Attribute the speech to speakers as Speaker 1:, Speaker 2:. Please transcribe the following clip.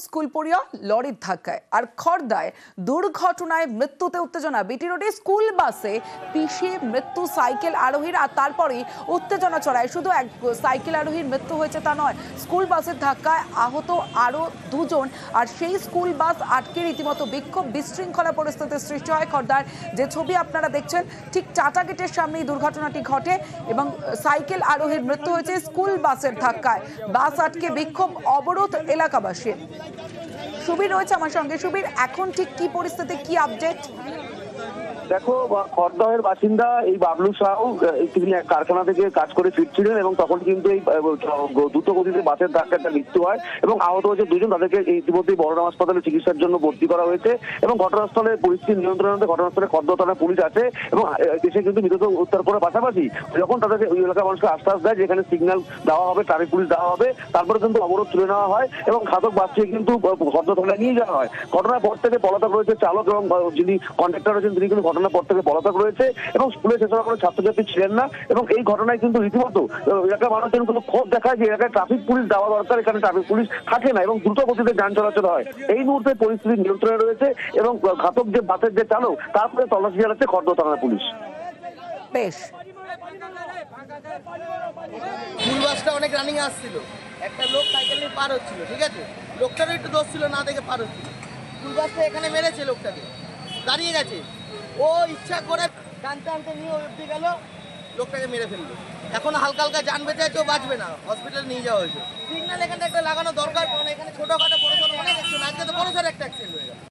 Speaker 1: School পড়ুয়া লরির ধাক্কায়। আর খড়দায় দুর্ঘটনায় মৃত্যুতে উত্তেজনা। বিটি রোডে স্কুল বাসে পিষে মৃত্যু সাইকেল আরোহীর, আর তারপরেই উত্তেজনা ছড়ায়। শুধু এক সাইকেল আরোহীর মৃত্যু হয়েছে তা নয়, স্কুল বাসের ধাক্কায় আহত আরো দুজন। আর সেই স্কুল বাস আটকে রীতিমতো বিক্ষোভ, বিশৃঙ্খলা পরিস্থিতির সৃষ্টি হয়। খড়দার যে ছবি আপনারা দেখছেন, ঠিক টাটা গেটের সামনেই দুর্ঘটনাটি ঘটে এবং সাইকেল আরোহীর মৃত্যু হয়েছে স্কুল বাসের ধাক্কায়। বাস আটকে বিক্ষোভ, অবরোধ এলাকাবাসীর। সুবীর রয়েছে আমার সঙ্গে। সুবীর, এখন ঠিক কি পরিস্থিতি, কি আপডেট?
Speaker 2: দেখো, খড়দহের বাসিন্দা এই বাবলু সাউ তিনি এক কারখানা থেকে কাজ করে ফিরছিলেন এবং তখন কিন্তু এই দ্রুত গতিতে বাসের ধাক্কায় মৃত্যু হয় এবং আহত হয়েছে দুজন। তাদেরকে ইতিমধ্যেই বড়রাম হাসপাতালে চিকিৎসার জন্য ভর্তি করা হয়েছে এবং ঘটনাস্থলে পরিস্থিতি নিয়ন্ত্রণে ঘটনাস্থলে খড়দহ থানার পুলিশ আছে এবং দেশে কিন্তু মৃতদেহ উদ্ধার করার পাশাপাশি যখন তাদেরকে ওই এলাকার মানুষকে আশ্বাস দেয় যেখানে সিগন্যাল দেওয়া হবে, ট্রাফিক পুলিশ দেওয়া হবে, তারপরে কিন্তু অবরোধ তুলে নেওয়া হয় এবং ঘাতক বাসকে কিন্তু খড়দহ থানায় নিয়ে যাওয়া হয়। ঘটনার পর থেকে পলাতক রয়েছে চালক এবং যিনি কন্ডাক্টর রয়েছেন তিনি কিন্তু ঘটনার পর থেকে পলাতক রয়েছে এবং স্কুলে সে সময় কোনো ছাত্রছাত্রী ছিলেন না এবং এই ঘটনায় কিন্তু রীতিমতো এলাকার মানুষজন কিন্তু ক্ষোভ দেখায় যে এলাকায় ট্রাফিক পুলিশ দেওয়া দরকার, এখানে ট্রাফিক পুলিশ থাকে না এবং দ্রুত গতিতে যান চলাচল হয়। এই মুহূর্তে পরিস্থিতি নিয়ন্ত্রণে রয়েছে এবং ঘাতক যে বাসের যে চালক তারপরে তল্লাশি চালাচ্ছে খড়দহ থানার পুলিশ।
Speaker 1: বেশ,
Speaker 3: স্কুল বাসটা অনেক রানিং আসছিল, একটা লোক সাইকেল নিয়ে পার হচ্ছিল, ঠিক আছে, লোকটারও একটু দোষ ছিল, না দেখে পার হচ্ছিল। স্কুল বাসটা এখানে মেরেছে, লোকটাকে দাঁড়িয়ে গেছে, ও ইচ্ছা করে টানতে টানতে নিয়ে অবধি গেল, লোকটাকে মেরে ফেললো। এখন হালকা হালকা জান বেঁচে আছে, ও বাঁচবে না, হসপিটালে নিয়ে যাওয়া হয়েছে। সিগন্যাল এখানে একটা লাগানো দরকার, কারণ এখানে ছোটখাটো বড় সড়ো অনেক অ্যাক্সিডেন্ট, আজকে তো বড় সড়ো একটা অ্যাক্সিডেন্ট হয়ে গেল।